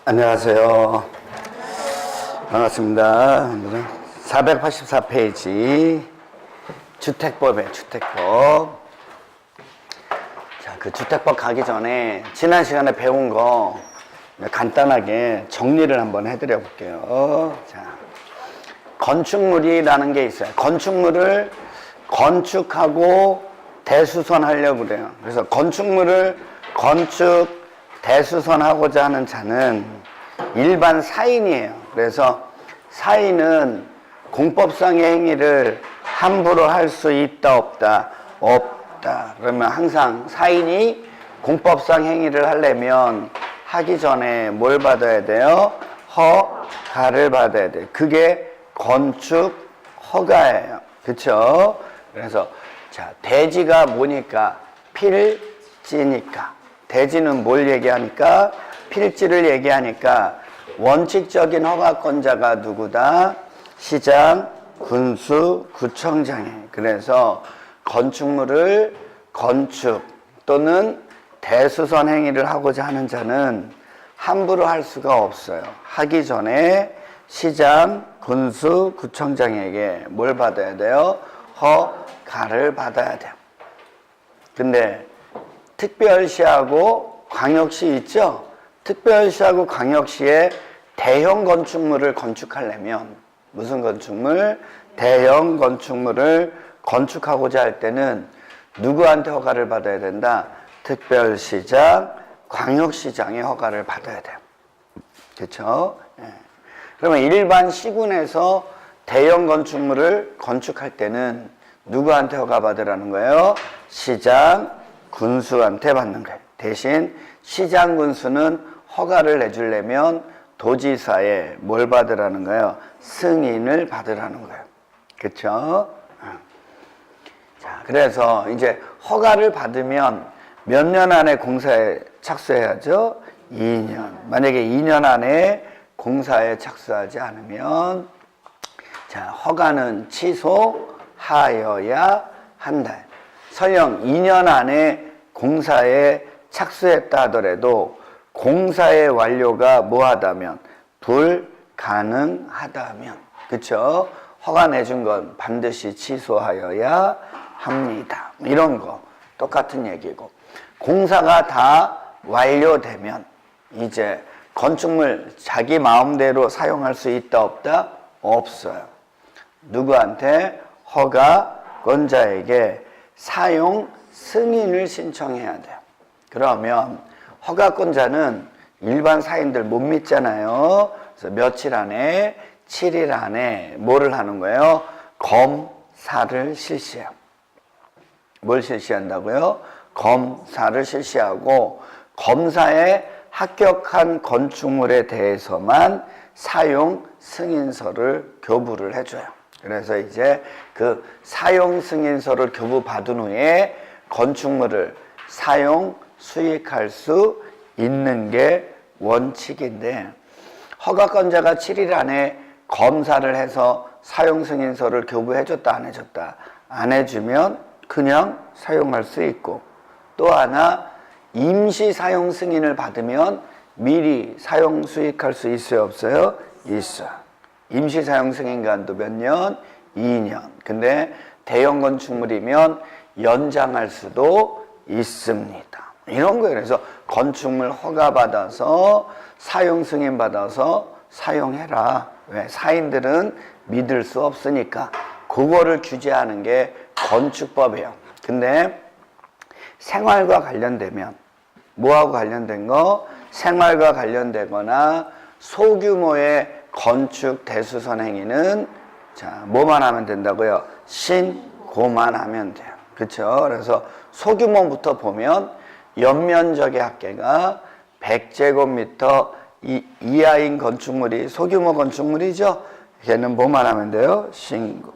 안녕하세요. 반갑습니다. 오늘은 484페이지 주택법이에요. 주택법. 자, 그 주택법 가기 전에 지난 시간에 배운 거 간단하게 정리를 한번 해드려 볼게요. 자, 건축물이라는 게 있어요. 건축물을 건축하고 대수선하려고 그래요. 그래서 건축물을 건축 대수선하고자 하는 자는 일반 사인이에요. 그래서 사인은 공법상의 행위를 함부로 할 수 있다 없다? 없다. 그러면 항상 사인이 공법상 행위를 하려면 하기 전에 뭘 받아야 돼요? 허가를 받아야 돼요. 그게 건축 허가예요. 그쵸? 그래서 자, 대지가 뭐니까? 필지니까. 대지는 뭘 얘기하니까? 필지를 얘기하니까 원칙적인 허가권자가 누구다? 시장, 군수, 구청장이에요. 그래서 건축물을 건축 또는 대수선 행위를 하고자 하는 자는 함부로 할 수가 없어요. 하기 전에 시장, 군수, 구청장에게 뭘 받아야 돼요? 허가를 받아야 돼요. 근데 특별시하고 광역시 있죠? 특별시하고 광역시에 대형 건축물을 건축하려면 무슨 건축물? 대형 건축물을 건축하고자 할 때는 누구한테 허가를 받아야 된다? 특별시장, 광역시장의 허가를 받아야 돼요. 그렇죠? 예. 그러면 일반 시군에서 대형 건축물을 건축할 때는 누구한테 허가 받으라는 거예요? 시장, 군수한테 받는 거예요. 대신 시장, 군수는 허가를 내주려면 도지사에 뭘 받으라는 거예요? 승인을 받으라는 거예요. 그렇죠? 자, 그래서 이제 허가를 받으면 몇 년 안에 공사에 착수해야죠? 2년. 만약에 2년 안에 공사에 착수하지 않으면 자, 허가는 취소하여야 한다. 설령 2년 안에 공사에 착수했다 하더라도 공사의 완료가 뭐하다면 불가능하다면 그쵸? 허가 내준 건 반드시 취소하여야 합니다. 이런 거 똑같은 얘기고 공사가 다 완료되면 이제 건축물 자기 마음대로 사용할 수 있다 없다? 없어요. 누구한테? 허가권자에게 사용 승인을 신청해야 돼요. 그러면 허가권자는 일반 사인들 못 믿잖아요. 그래서 며칠 안에 7일 안에 뭐를 하는 거예요? 검사를 실시해요. 뭘 실시한다고요? 검사를 실시하고 검사에 합격한 건축물에 대해서만 사용 승인서를 교부를 해줘요. 그래서 이제 그 사용 승인서를 교부받은 후에 건축물을 사용 수익할 수 있는 게 원칙인데 허가권자가 7일 안에 검사를 해서 사용 승인서를 교부해줬다 안 해줬다 안 해주면 그냥 사용할 수 있고 또 하나 임시 사용 승인을 받으면 미리 사용 수익할 수 있어요 없어요? 있어요. 임시 사용 승인간도 몇 년? 2년. 근데 대형 건축물이면 연장할 수도 있습니다. 이런 거예요. 그래서 건축물 허가 받아서 사용 승인 받아서 사용해라. 왜? 사인들은 믿을 수 없으니까 그거를 규제하는 게 건축법이에요. 근데 생활과 관련되면 뭐하고 관련된 거? 생활과 관련되거나 소규모의 건축 대수선 행위는 자, 뭐만 하면 된다고요? 신고만 하면 돼요. 그렇죠? 그래서 소규모부터 보면 연면적의 합계가 100제곱미터 이하인 건축물이 소규모 건축물이죠. 걔는 뭐만 하면 돼요? 신고.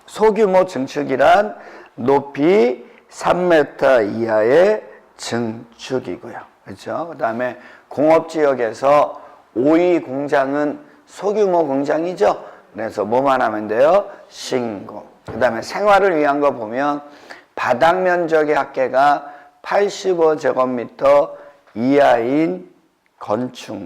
소규모 증축이란 높이 3m 이하의 증축이고요. 그렇죠? 그다음에 공업지역에서 5위 공장은 소규모 공장이죠. 그래서 뭐만 하면 돼요? 신고. 그다음에 생활을 위한 거 보면 바닥 면적의 합계가 85제곱미터 이하인 건축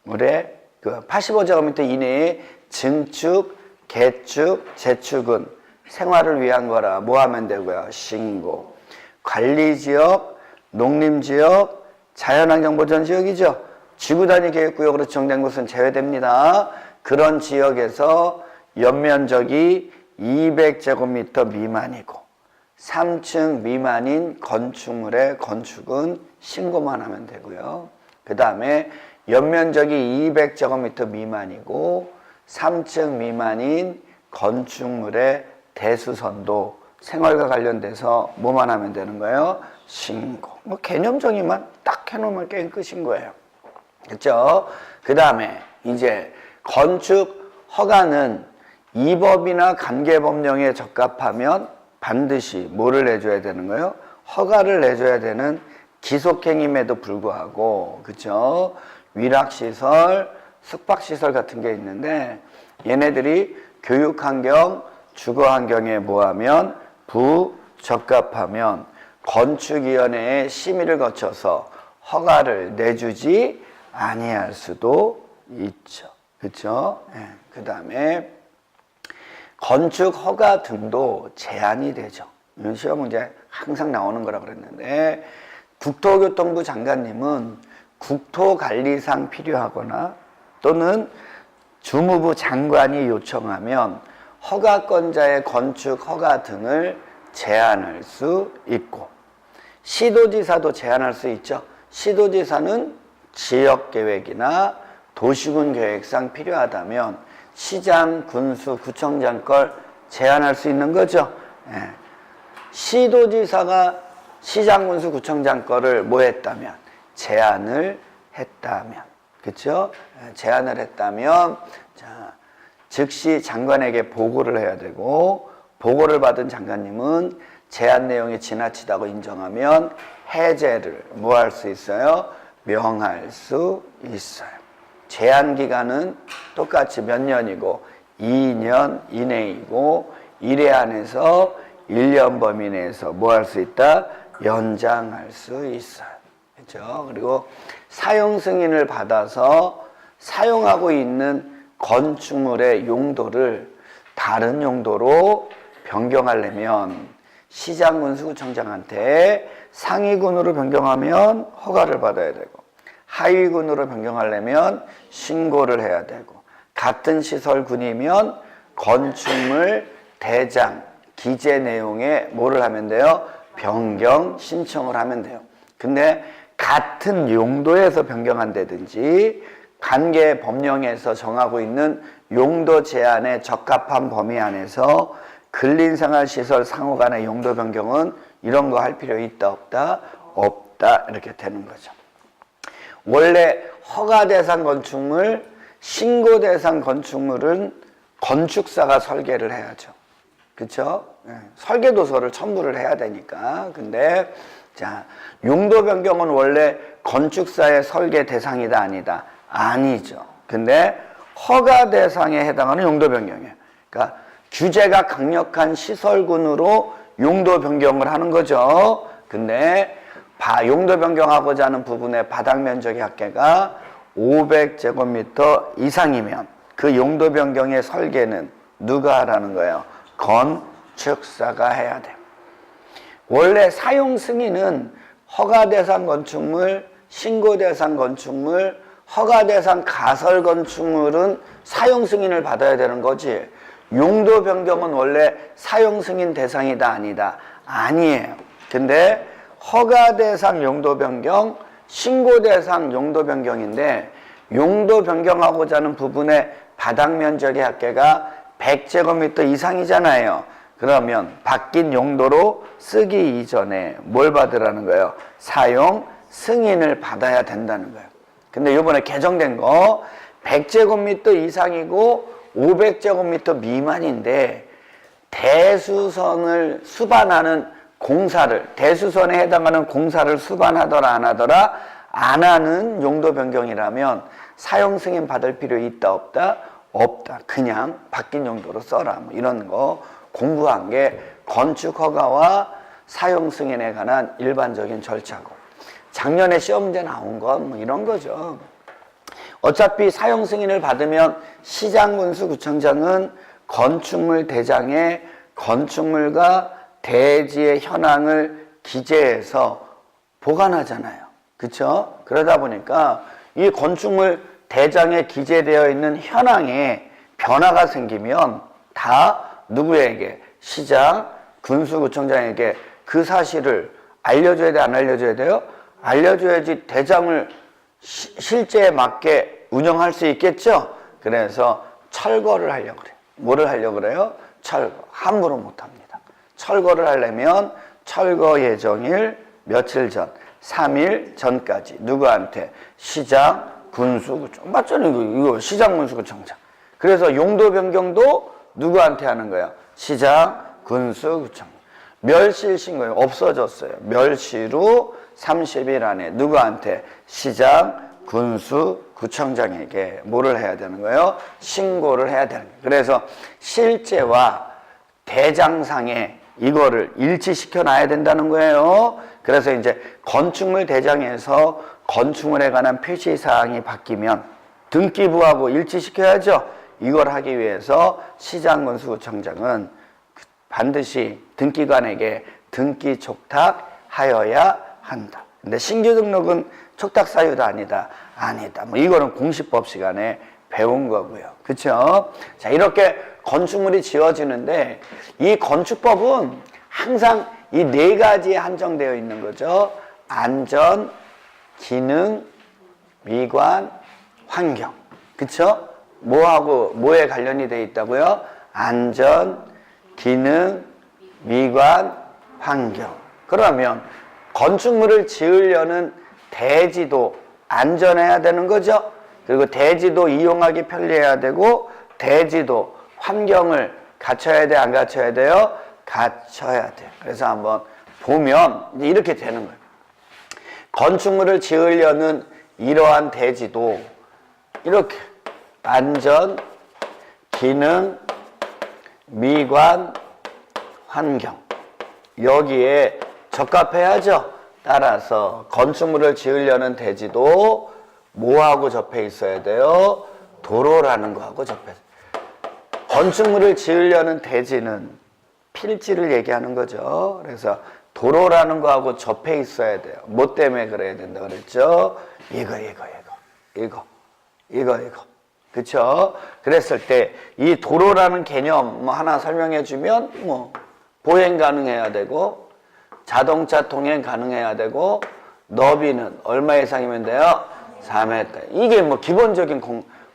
그 85제곱미터 이내에 증축, 개축, 재축은 생활을 위한 거라 뭐 하면 되고요? 신고. 관리지역, 농림지역, 자연환경보전지역이죠. 지구단위 계획구역으로 지정된 곳은 제외됩니다. 그런 지역에서 연면적이 200제곱미터 미만이고 3층 미만인 건축물의 건축은 신고만 하면 되고요. 그 다음에 연면적이 200제곱미터 미만이고 3층 미만인 건축물의 대수선도 생활과 관련돼서 뭐만 하면 되는 거예요? 신고. 뭐 개념 정의만 딱 해놓으면 게임 끝인 거예요. 그렇죠? 그 다음에 이제 건축 허가는 이 법이나 관계법령에 적합하면 반드시 뭐를 내줘야 되는 거예요? 허가를 내줘야 되는 기속행임에도 불구하고, 그렇죠? 위락시설, 숙박시설 같은 게 있는데 얘네들이 교육환경, 주거환경에 뭐하면 부적합하면 건축위원회의 심의를 거쳐서 허가를 내주지 아니할 수도 있죠. 그렇죠? 네. 그 다음에 건축 허가 등도 제한이 되죠. 이런 시험 문제 항상 나오는 거라 그랬는데 국토교통부 장관님은 국토관리상 필요하거나 또는 주무부 장관이 요청하면 허가권자의 건축 허가 등을 제한할 수 있고 시도지사도 제한할 수 있죠. 시도지사는 지역계획이나 도시군 계획상 필요하다면 시장, 군수, 구청장 걸 제한할 수 있는 거죠. 예. 시도지사가 시장, 군수, 구청장 거를 뭐 했다면? 제한을 했다면. 그렇죠? 예. 제한을 했다면 자, 즉시 장관에게 보고를 해야 되고 보고를 받은 장관님은 제한 내용이 지나치다고 인정하면 해제를 뭐 할 수 있어요? 명할 수 있어요. 제한 기간은 똑같이 몇 년이고 2년 이내이고 1회 안에서 1년 범위 내에서 뭐 할 수 있다? 연장할 수 있어요. 그렇죠? 그리고 사용 승인을 받아서 사용하고 있는 건축물의 용도를 다른 용도로 변경하려면 시장군수구청장한테 상위군으로 변경하면 허가를 받아야 되고 하위군으로 변경하려면 신고를 해야 되고 같은 시설군이면 건축물 대장 기재 내용에 뭐를 하면 돼요? 변경 신청을 하면 돼요. 근데 같은 용도에서 변경한다든지 관계 법령에서 정하고 있는 용도 제한에 적합한 범위 안에서 근린생활시설 상호 간의 용도 변경은 이런 거 할 필요 있다 없다? 없다 이렇게 되는 거죠. 원래 허가 대상 건축물, 신고 대상 건축물은 건축사가 설계를 해야죠. 그렇죠? 네. 설계도서를 첨부를 해야 되니까. 근데 자, 용도 변경은 원래 건축사의 설계 대상이다 아니다? 아니죠. 근데 허가 대상에 해당하는 용도 변경이에요. 그러니까 규제가 강력한 시설군으로 용도 변경을 하는 거죠. 근데 용도 변경하고자 하는 부분의 바닥 면적의 합계가 500제곱미터 이상이면 그 용도 변경의 설계는 누가 하라는 거예요? 건축사가 해야 돼요. 원래 사용 승인은 허가 대상 건축물, 신고 대상 건축물, 허가 대상 가설 건축물은 사용 승인을 받아야 되는 거지. 용도 변경은 원래 사용 승인 대상이다 아니다? 아니에요. 근데 허가 대상 용도 변경, 신고 대상 용도 변경인데 용도 변경하고자 하는 부분의 바닥 면적의 합계가 100제곱미터 이상이잖아요. 그러면 바뀐 용도로 쓰기 이전에 뭘 받으라는 거예요? 사용 승인을 받아야 된다는 거예요. 근데 이번에 개정된 거 100제곱미터 이상이고 500제곱미터 미만인데 대수선을 수반하는 공사를 대수선에 해당하는 공사를 수반하더라 안 하더라 안 하는 용도 변경이라면 사용 승인 받을 필요 있다 없다? 없다. 그냥 바뀐 용도로 써라. 뭐 이런 거 공부한 게 건축 허가와 사용 승인에 관한 일반적인 절차고 작년에 시험 문제 나온 건 뭐 이런 거죠. 어차피 사용 승인을 받으면 시장군수구청장은 건축물 대장에 건축물과 대지의 현황을 기재해서 보관하잖아요. 그쵸? 그러다 보니까 이 건축물 대장에 기재되어 있는 현황에 변화가 생기면 다 누구에게? 시장, 군수구청장에게 그 사실을 알려줘야 돼, 안 알려줘야 돼요? 알려줘야지 대장을 실제에 맞게 운영할 수 있겠죠? 그래서 철거를 하려고 그래요. 뭐를 하려고 그래요? 철거. 함부로 못합니다. 철거를 하려면 철거 예정일 며칠 전, 3일 전까지 누구한테? 시장, 군수구청. 맞잖아요. 이거 시장, 군수구청장. 그래서 용도 변경도 누구한테 하는 거예요? 시장, 군수구청. 멸실 신고요. 없어졌어요. 멸실 후 30일 안에 누구한테? 시장, 군수, 구청장에게 뭐를 해야 되는 거예요? 신고를 해야 되는 거예요. 그래서 실제와 대장상에 이거를 일치시켜 놔야 된다는 거예요. 그래서 이제 건축물 대장에서 건축물에 관한 표시사항이 바뀌면 등기부하고 일치시켜야죠. 이걸 하기 위해서 시장, 군수구청장은 반드시 등기관에게 등기 촉탁하여야 한다. 근데 신규 등록은 촉탁 사유도 아니다. 아니다. 뭐 이거는 공시법 시간에 배운 거고요. 그렇죠? 자, 이렇게 건축물이 지어지는데 이 건축법은 항상 이 네 가지에 한정되어 있는 거죠. 안전, 기능, 미관, 환경. 그렇죠? 뭐하고 뭐에 관련이 되어 있다고요? 안전, 기능, 미관, 환경. 그러면 건축물을 지으려는 대지도 안전해야 되는 거죠. 그리고 대지도 이용하기 편리해야 되고 대지도 환경을 갖춰야 돼, 안 갖춰야 돼요? 갖춰야 돼요. 그래서 한번 보면 이렇게 되는 거예요. 건축물을 지으려는 이러한 대지도 이렇게 안전, 기능, 미관, 환경 여기에 적합해야죠. 따라서 건축물을 지으려는 대지도 뭐하고 접해 있어야 돼요? 도로라는 거하고 접해 있어요. 건축물을 지으려는 대지는 필지를 얘기하는 거죠. 그래서 도로라는 거하고 접해 있어야 돼요. 뭐 때문에 그래야 된다 그랬죠? 이거. 그쵸? 그랬을 때 이 도로라는 개념 뭐 하나 설명해 주면 뭐 보행 가능해야 되고 자동차 통행 가능해야 되고 너비는 얼마 이상이면 돼요? 4m. 이게 뭐 기본적인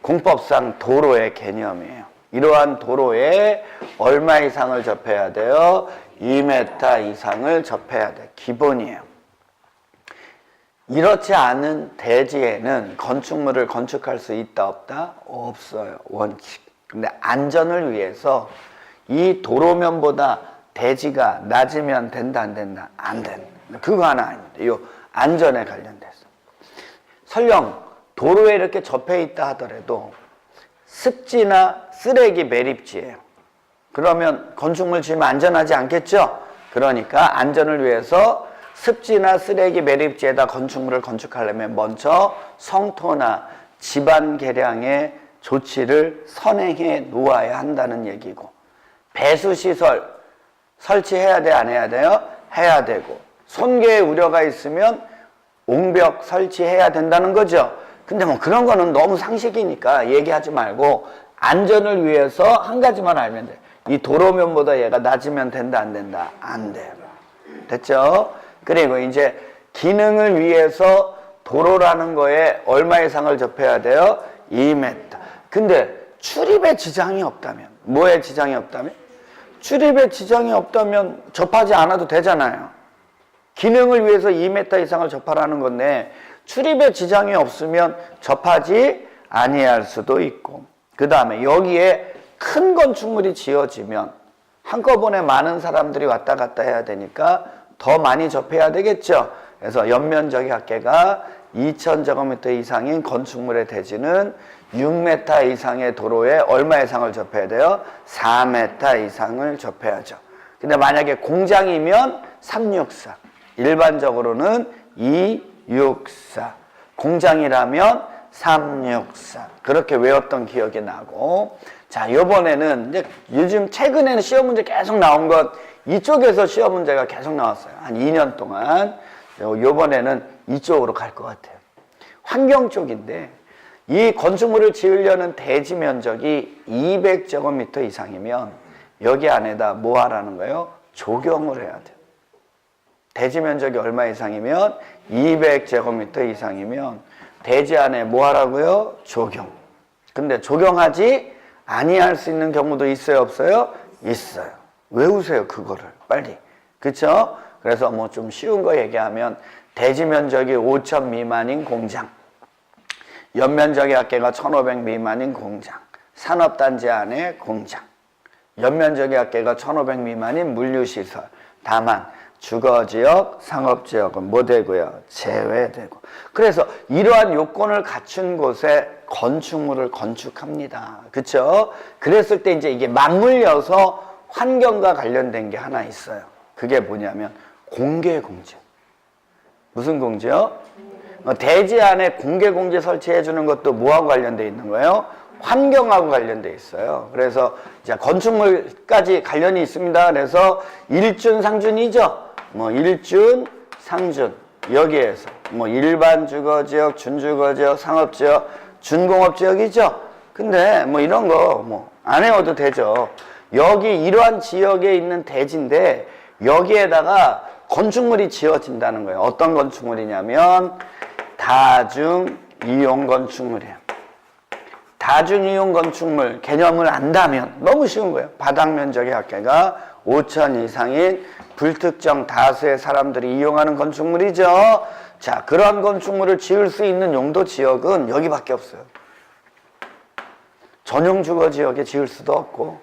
공법상 도로의 개념이에요. 이러한 도로에 얼마 이상을 접해야 돼요? 2m 이상을 접해야 돼. 기본이에요. 이렇지 않은 대지에는 건축물을 건축할 수 있다 없다? 없어요. 원칙. 근데 안전을 위해서 이 도로면보다 대지가 낮으면 된다 안 된다? 안 된다. 그거 하나 아닙니다. 이 안전에 관련돼서. 설령 도로에 이렇게 접해 있다 하더라도 습지나 쓰레기 매립지예요. 그러면 건축물 지으면 안전하지 않겠죠? 그러니까 안전을 위해서 습지나 쓰레기 매립지에다 건축물을 건축하려면 먼저 성토나 집안 개량의 조치를 선행해 놓아야 한다는 얘기고, 배수시설 설치해야 돼, 안 해야 돼요? 해야 되고, 손괴의 우려가 있으면 옹벽 설치해야 된다는 거죠. 근데 뭐 그런 거는 너무 상식이니까 얘기하지 말고 안전을 위해서 한 가지만 알면 돼. 이 도로면보다 얘가 낮으면 된다 안 된다? 안 돼요. 됐죠? 그리고 이제 기능을 위해서 도로라는 거에 얼마 이상을 접해야 돼요? 2m. 근데 출입에 지장이 없다면, 뭐에 지장이 없다면? 출입에 지장이 없다면 접하지 않아도 되잖아요. 기능을 위해서 2m 이상을 접하라는 건데 출입에 지장이 없으면 접하지 아니할 수도 있고, 그 다음에 여기에 큰 건축물이 지어지면 한꺼번에 많은 사람들이 왔다 갔다 해야 되니까 더 많이 접해야 되겠죠. 그래서 연면적의 합계가 2000제곱미터 이상인 건축물의 대지는 6m 이상의 도로에 얼마 이상을 접해야 돼요? 4m 이상을 접해야죠. 근데 만약에 공장이면 364, 일반적으로는 264, 공장이라면 364 그렇게 외웠던 기억이 나고, 자, 요번에는 이제 요즘 최근에는 시험 문제 계속 나온 것, 이쪽에서 시험 문제가 계속 나왔어요. 한 2년 동안. 요번에는 이쪽으로 갈 것 같아요. 환경 쪽인데, 이 건축물을 지으려는 대지 면적이 200제곱미터 이상이면 여기 안에다 뭐 하라는 거예요? 조경을 해야 돼요. 대지 면적이 얼마 이상이면 200제곱미터 이상이면 대지 안에 뭐 하라고요? 조경. 근데 조경하지 아니할 수 있는 경우도 있어요, 없어요? 있어요. 외우세요, 그거를 빨리. 그쵸? 그래서 뭐 좀 쉬운 거 얘기하면 대지 면적이 5,000 미만인 공장, 연면적의 합계가 1,500 미만인 공장, 산업단지 안에 공장, 연면적의 합계가 1,500 미만인 물류시설. 다만 주거지역, 상업지역은 뭐 되고요? 제외되고. 그래서 이러한 요건을 갖춘 곳에 건축물을 건축합니다. 그쵸? 그랬을 때 이제 이게 맞물려서 환경과 관련된 게 하나 있어요. 그게 뭐냐면 공개공제. 무슨 공제요? 대지 안에 공개공제 설치해 주는 것도 뭐하고 관련돼 있는 거예요? 환경하고 관련돼 있어요. 그래서 이제 건축물까지 관련이 있습니다. 그래서 1준, 상준이죠. 뭐 1준, 상준 여기에서 뭐 일반 주거지역, 준주거지역, 상업지역, 준공업지역이죠. 근데 뭐 이런 거 뭐 안 외워도 되죠. 여기 이러한 지역에 있는 대지인데 여기에다가 건축물이 지어진다는 거예요. 어떤 건축물이냐면 다중이용 건축물이에요. 다중이용 건축물 개념을 안다면 너무 쉬운 거예요. 바닥 면적의 합계가 5,000 이상인 불특정 다수의 사람들이 이용하는 건축물이죠. 자, 그런 건축물을 지을 수 있는 용도 지역은 여기밖에 없어요. 전용 주거 지역에 지을 수도 없고,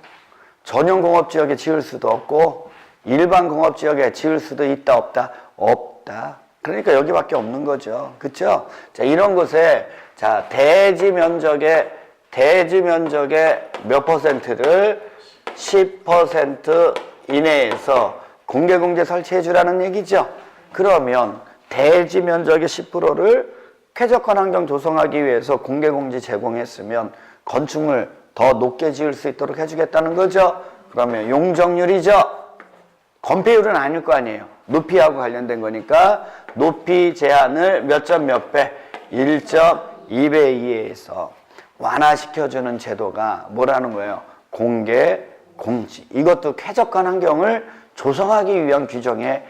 전용 공업 지역에 지을 수도 없고, 일반 공업 지역에 지을 수도 있다 없다? 없다. 그러니까 여기밖에 없는 거죠. 그렇죠? 자, 이런 곳에 자, 대지 면적의 몇 퍼센트를 10% 이내에서 공개공제 설치해 주라는 얘기죠. 그러면 대지 면적의 10%를 쾌적한 환경 조성하기 위해서 공개공제 제공했으면 건축물 더 높게 지을 수 있도록 해주겠다는 거죠. 그러면 용적률이죠. 건폐율은 아닐 거 아니에요. 높이하고 관련된 거니까 높이 제한을 몇 점 몇 배? 1.2배 이하에서 완화시켜주는 제도가 뭐라는 거예요? 공개, 공지. 이것도 쾌적한 환경을 조성하기 위한 규정에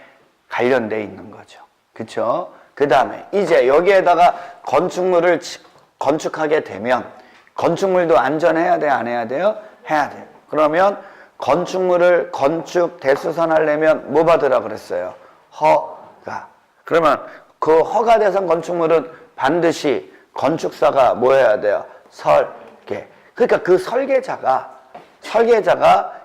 관련돼 있는 거죠. 그렇죠? 그 다음에 이제 여기에다가 건축물을 건축하게 되면 건축물도 안전해야 돼, 안 해야 돼요? 해야 돼요. 그러면 건축물을 건축 대수선 하려면 뭐 받으라 그랬어요? 허가. 그러면 그 허가 대상 건축물은 반드시 건축사가 뭐 해야 돼요? 설계. 그러니까 그 설계자가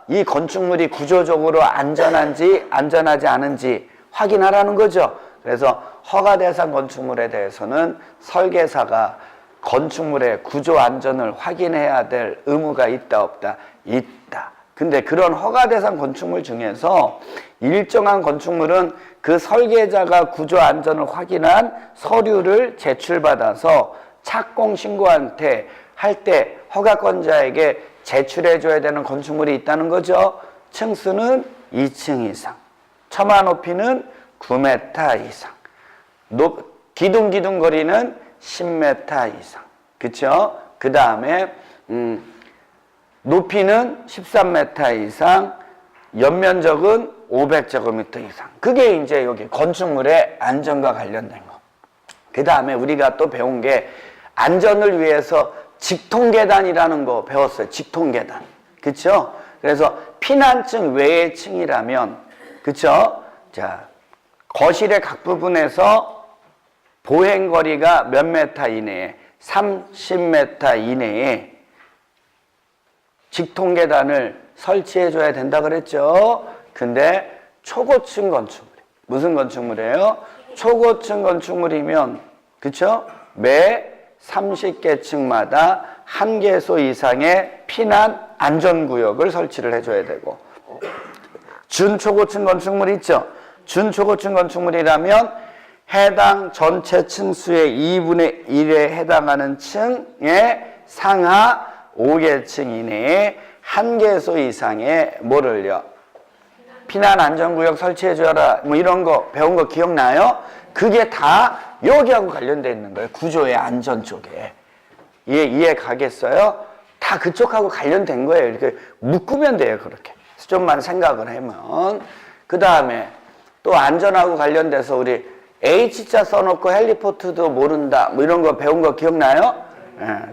이 건축물이 구조적으로 안전한지 안전하지 않은지 확인하라는 거죠. 그래서 허가 대상 건축물에 대해서는 설계사가 건축물의 구조 안전을 확인해야 될 의무가 있다 없다? 있다. 근데 그런 허가 대상 건축물 중에서 일정한 건축물은 그 설계자가 구조 안전을 확인한 서류를 제출받아서 착공 신고한테 할 때 허가권자에게 제출해 줘야 되는 건축물이 있다는 거죠. 층수는 2층 이상, 처마 높이는 9m 이상, 기둥기둥거리는 10m 이상. 그쵸? 그 다음에 높이는 13m 이상, 연면적은 500제곱미터 이상. 그게 이제 여기 건축물의 안전과 관련된 거. 그 다음에 우리가 또 배운 게 안전을 위해서 직통계단이라는 거 배웠어요. 직통계단. 그쵸? 그래서 피난층 외의 층이라면, 그쵸? 자, 거실의 각 부분에서 보행거리가 몇 메타 이내에, 30m 이내에 직통계단을 설치해줘야 된다 그랬죠. 근데 초고층 건축물, 무슨 건축물이에요? 초고층 건축물이면, 그쵸? 매 30개 층마다 1개소 이상의 피난 안전구역을 설치를 해줘야 되고, 준초고층 건축물 있죠? 준초고층 건축물이라면 해당 전체 층수의 2분의 1에 해당하는 층의 상하 5계층 이내에 한 개소 이상의 뭐를요? 피난 안전구역 설치해줘라. 뭐 이런 거 배운 거 기억나요? 그게 다 여기하고 관련되어 있는 거예요. 구조의 안전 쪽에. 이해 가겠어요? 다 그쪽하고 관련된 거예요. 이렇게 묶으면 돼요. 그렇게. 좀만 생각을 하면. 그 다음에 또 안전하고 관련돼서 우리 H자 써놓고 헬리포트도 모른다. 뭐 이런 거 배운 거 기억나요?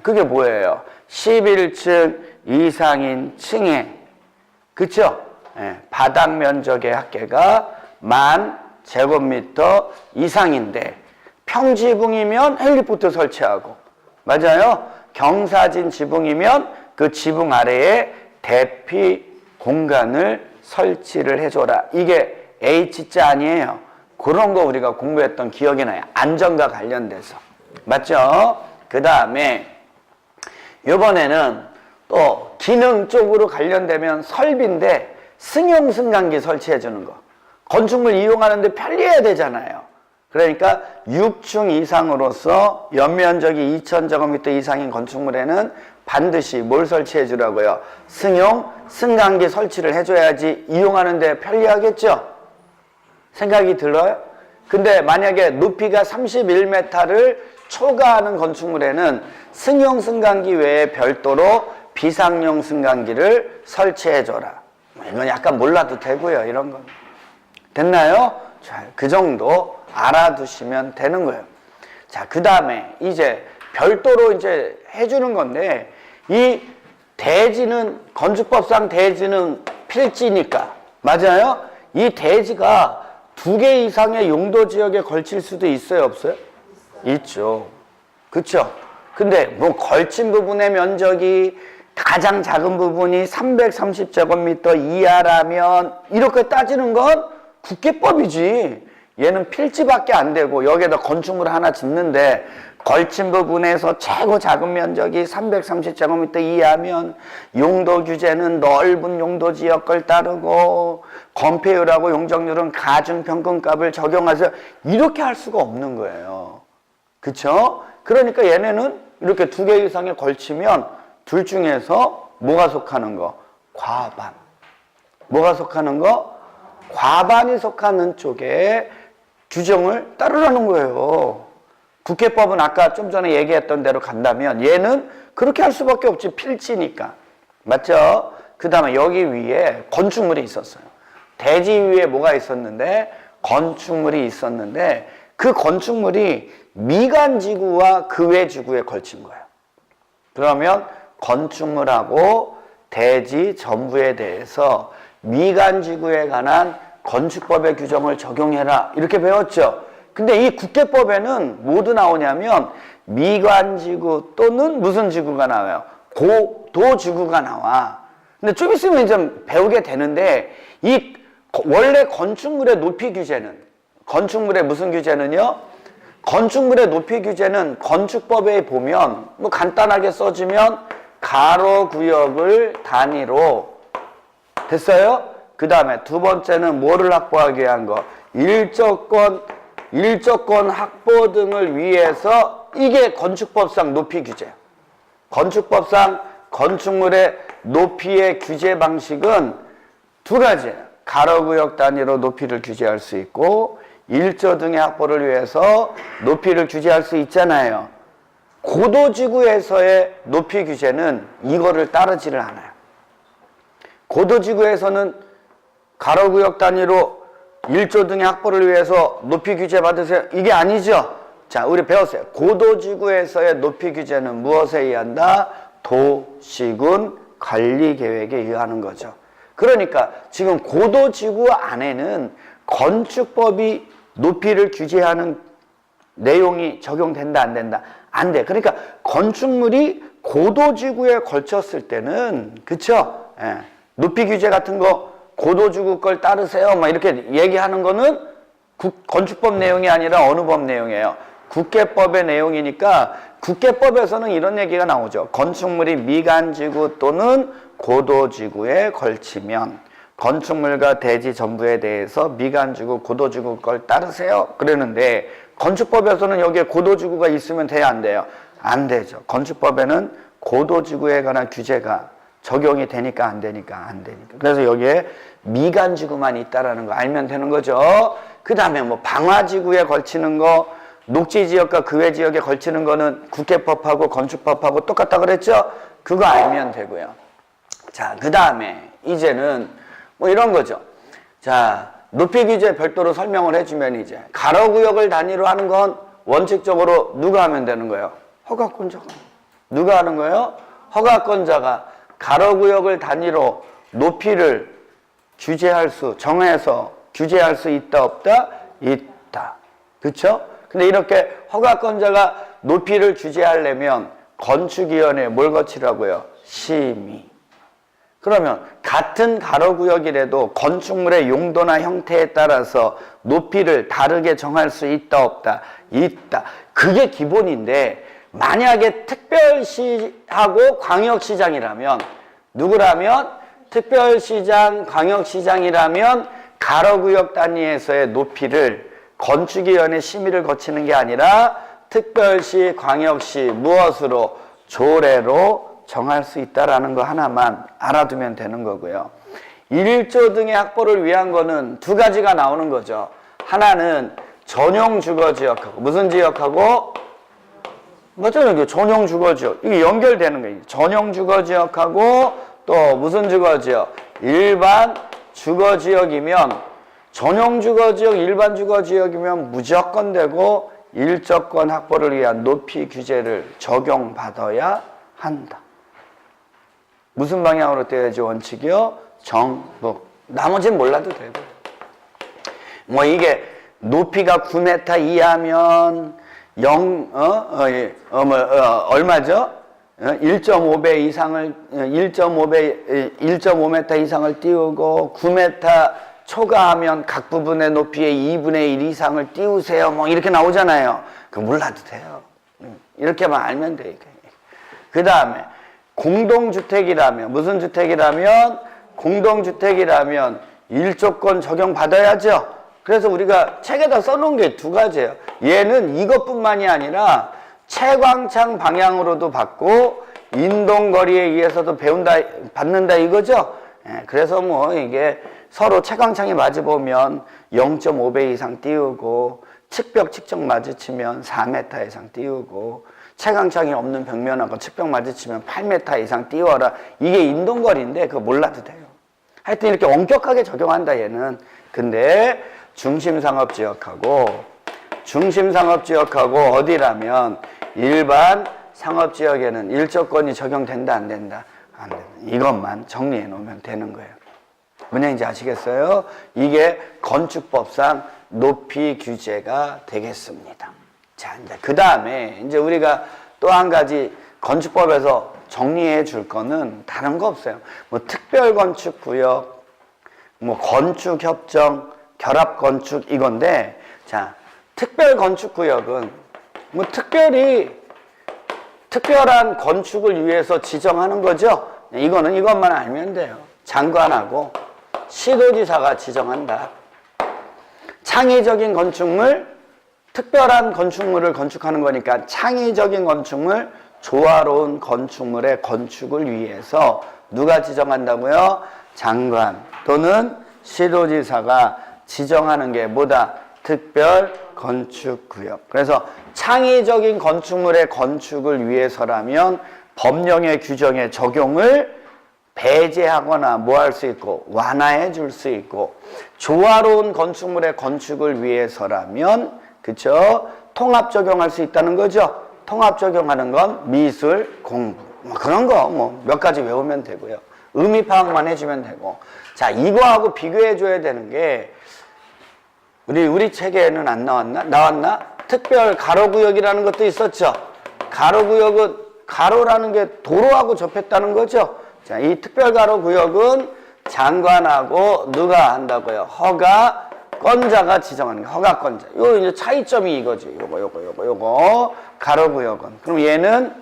그게 뭐예요? 11층 이상인 층에, 그쵸? 바닥 면적의 합계가 10,000제곱미터 이상인데 평지붕이면 헬리포트 설치하고, 맞아요? 경사진 지붕이면 그 지붕 아래에 대피 공간을 설치를 해줘라. 이게 H자 아니에요? 그런 거 우리가 공부했던 기억이 나요. 안전과 관련돼서. 맞죠? 그 다음에 이번에는 또 기능 쪽으로 관련되면 설비인데 승용 승강기 설치해 주는 거. 건축물 이용하는데 편리해야 되잖아요. 그러니까 6층 이상으로서 연면적이 2,000제곱미터 이상인 건축물에는 반드시 뭘 설치해 주라고요? 승용 승강기 설치를 해줘야지 이용하는데 편리하겠죠? 생각이 들어요? 근데 만약에 높이가 31m를 초과하는 건축물에는 승용 승강기 외에 별도로 비상용 승강기를 설치해줘라. 이건 약간 몰라도 되고요. 이런 건. 됐나요? 자, 그 정도 알아두시면 되는 거예요. 자, 그 다음에 이제 별도로 이제 해주는 건데, 이 대지는, 건축법상 대지는 필지니까, 맞아요? 이 대지가 2개 이상의 용도 지역에 걸칠 수도 있어요, 없어요? 있죠. 그쵸? 근데 뭐 걸친 부분의 면적이 가장 작은 부분이 330제곱미터 이하라면 이렇게 따지는 건 국계법이지. 얘는 필지밖에 안 되고 여기에다 건축물 하나 짓는데 걸친 부분에서 최고 작은 면적이 330제곱미터 이하면 용도 규제는 넓은 용도 지역 걸 따르고 건폐율하고 용적률은 가중평균값을 적용해서 이렇게 할 수가 없는 거예요. 그쵸? 그러니까 얘네는 이렇게 2개 이상에 걸치면 둘 중에서 뭐가 속하는 거? 과반. 뭐가 속하는 거? 과반이 속하는 쪽에 규정을 따르라는 거예요. 국회법은 아까 좀 전에 얘기했던 대로 간다면 얘는 그렇게 할 수밖에 없지. 필지니까. 맞죠? 그 다음에 여기 위에 건축물이 있었어요. 대지 위에 뭐가 있었는데? 건축물이 있었는데 그 건축물이 미관지구와 그 외 지구에 걸친 거예요. 그러면 건축물하고 대지 전부에 대해서 미관지구에 관한 건축법의 규정을 적용해라. 이렇게 배웠죠. 근데 이 국계법에는 뭐도 나오냐면 미관지구 또는 무슨 지구가 나와요? 고도지구가 나와. 근데 좀 있으면 좀 배우게 되는데 이 원래 건축물의 높이 규제는 건축물의 무슨 규제는요? 건축물의 높이 규제는 건축법에 보면 뭐 간단하게 써주면 가로구역을 단위로 됐어요? 그 다음에 두 번째는 뭐를 확보하기 위한 거? 일조권 확보 등을 위해서 이게 건축법상 높이 규제예요. 건축법상 건축물의 높이의 규제 방식은 두 가지예요. 가로구역 단위로 높이를 규제할 수 있고 일조 등의 확보를 위해서 높이를 규제할 수 있잖아요. 고도지구에서의 높이 규제는 이거를 따르지를 않아요. 고도지구에서는 가로구역 단위로 일조 등의 확보를 위해서 높이 규제 받으세요. 이게 아니죠. 자, 우리 배웠어요. 고도지구에서의 높이 규제는 무엇에 의한다? 도시군 관리계획에 의하는 거죠. 그러니까 지금 고도지구 안에는 건축법이 높이를 규제하는 내용이 적용된다, 안 된다? 안 돼. 그러니까 건축물이 고도지구에 걸쳤을 때는, 그쵸? 예. 높이 규제 같은 거 고도지구 걸 따르세요. 막 이렇게 얘기하는 거는 건축법 내용이 아니라 어느 법 내용이에요? 국계법의 내용이니까 국계법에서는 이런 얘기가 나오죠. 건축물이 미관지구 또는 고도지구에 걸치면 건축물과 대지 전부에 대해서 미관지구, 고도지구 걸 따르세요. 그러는데 건축법에서는 여기에 고도지구가 있으면 돼야 안 돼요? 안 되죠. 건축법에는 고도지구에 관한 규제가 적용이 되니까 안 되니까 안 되니까. 그래서 여기에 미간지구만 있다라는 거 알면 되는 거죠. 그 다음에 뭐 방화지구에 걸치는 거, 녹지지역과 그외지역에 걸치는 거는 국회법하고 건축법하고 똑같다 그랬죠? 그거 알면 되고요. 자, 그 다음에 이제는 뭐 이런 거죠. 자, 높이 규제 별도로 설명을 해주면 이제 가로구역을 단위로 하는 건 원칙적으로 누가 하면 되는 거예요? 허가권자가. 누가 하는 거예요? 허가권자가 가로구역을 단위로 높이를 정해서 규제할 수 있다 없다? 있다. 그쵸? 근데 이렇게 허가권자가 높이를 규제하려면 건축위원회에 뭘 거치라고요? 심의. 그러면 같은 가로구역이라도 건축물의 용도나 형태에 따라서 높이를 다르게 정할 수 있다 없다? 있다. 그게 기본인데 만약에 특별시하고 광역시장이라면 누구라면? 특별시장, 광역시장이라면 가로구역 단위에서의 높이를 건축위원회 심의를 거치는 게 아니라 특별시, 광역시 무엇으로? 조례로 정할 수 있다라는 거 하나만 알아두면 되는 거고요. 1조 등의 확보를 위한 거는 두 가지가 나오는 거죠. 하나는 전용 주거지역하고 무슨 지역하고? 맞잖아요. 이게 전용 주거지역. 이게 연결되는 거예요. 전용 주거지역하고 또 무슨 주거지역? 일반 주거지역이면 전용 주거지역, 일반 주거지역이면 무조건 되고 일조권 확보를 위한 높이 규제를 적용받아야 한다. 무슨 방향으로 떼야지 원칙이요? 정북. 나머지는 몰라도 되고. 뭐 이게 높이가 9m 이하면 얼마죠? 1.5배 이상을 1.5m 이상을 띄우고 9m 초과하면 각 부분의 높이의 2분의 1 이상을 띄우세요. 뭐 이렇게 나오잖아요. 그거 몰라도 돼요. 이렇게만 알면 돼. 그 다음에 공동주택이라면 무슨 주택이라면? 공동주택이라면 일조권 적용받아야죠. 그래서 우리가 책에다 써놓은 게 두 가지예요. 얘는 이것뿐만이 아니라 채광창 방향으로도 받고 인동거리에 의해서도 받는다 이거죠. 그래서 뭐 이게 서로 채광창이 마주보면 0.5배 이상 띄우고 측벽 측정 마주치면 4m 이상 띄우고 채광창이 없는 벽면하고 측벽 마주치면 8m 이상 띄워라. 이게 인동거리인데 그거 몰라도 돼요. 하여튼 이렇게 엄격하게 적용한다 얘는. 근데 중심상업지역하고 어디라면 일반 상업지역에는 일조권이 적용된다 안 된다? 안 된다. 이것만 정리해 놓으면 되는 거예요. 뭔지 아시겠어요? 이게 건축법상 높이 규제가 되겠습니다. 자, 이제 그 다음에 이제 우리가 또 한 가지 건축법에서 정리해 줄 거는 다른 거 없어요. 뭐 특별건축구역, 뭐 건축협정, 결합건축 이건데, 자, 특별건축구역은 뭐 특별한 건축을 위해서 지정하는 거죠. 이거는 이것만 알면 돼요. 장관하고 시도지사가 지정한다. 창의적인 건축물, 특별한 건축물을 건축하는 거니까 창의적인 건축물, 조화로운 건축물의 건축을 위해서 누가 지정한다고요? 장관 또는 시도지사가 지정하는 게 뭐다? 특별 건축구역. 그래서 창의적인 건축물의 건축을 위해서라면 법령의 규정의 적용을 배제하거나 뭐 할 수 있고 완화해 줄 수 있고, 조화로운 건축물의 건축을 위해서라면 그쵸? 통합 적용할 수 있다는 거죠. 통합 적용하는 건 미술, 공부 뭐 그런 거 뭐 몇 가지 외우면 되고요. 의미 파악만 해주면 되고. 자, 이거하고 비교해 줘야 되는 게 우리 책에는 안 나왔나? 나왔나? 특별 가로구역이라는 것도 있었죠. 가로구역은 가로라는 게 도로하고 접했다는 거죠. 자, 이 특별 가로구역은 장관하고 누가 한다고요? 허가권자가 지정하는 게 허가권자. 요 이제 차이점이 이거지. 요거 가로구역은. 그럼 얘는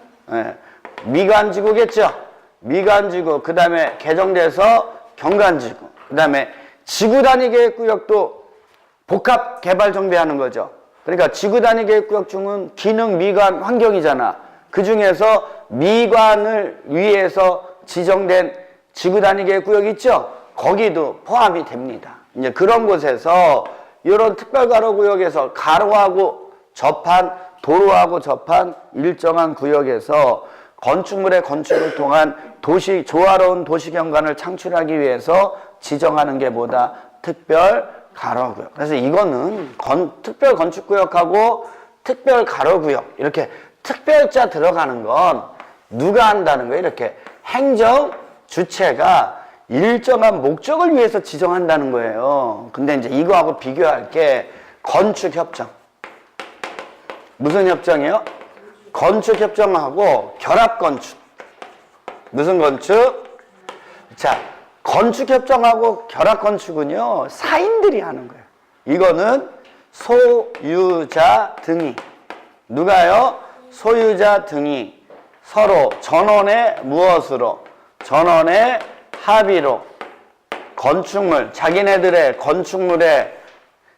미관지구겠죠. 미관지구. 그 다음에 개정돼서 경관지구. 그 다음에 지구 단위 계획구역도 복합 개발 정비하는 거죠. 그러니까 지구단위 계획구역 중은 기능, 미관, 환경이잖아. 그 중에서 미관을 위해서 지정된 지구단위 계획구역 있죠? 거기도 포함이 됩니다. 이제 그런 곳에서 이런 특별가로구역에서 가로하고 접한 도로하고 접한 일정한 구역에서 건축물의 건축을 통한 조화로운 도시 경관을 창출하기 위해서 지정하는 게 뭐다? 특별 가로구역. 그래서 이거는 특별 건축구역하고 특별 가로구역 이렇게 특별자 들어가는 건 누가 한다는 거예요? 이렇게 행정 주체가 일정한 목적을 위해서 지정한다는 거예요. 근데 이제 이거하고 비교할 게 건축협정. 무슨 협정이요? 건축협정하고 결합건축. 무슨 건축? 자, 건축협정하고 결합건축은요, 사인들이 하는 거예요. 이거는 소유자 등이. 누가요? 소유자 등이 서로 전원의 무엇으로? 전원의 합의로 건축물, 자기네들의 건축물의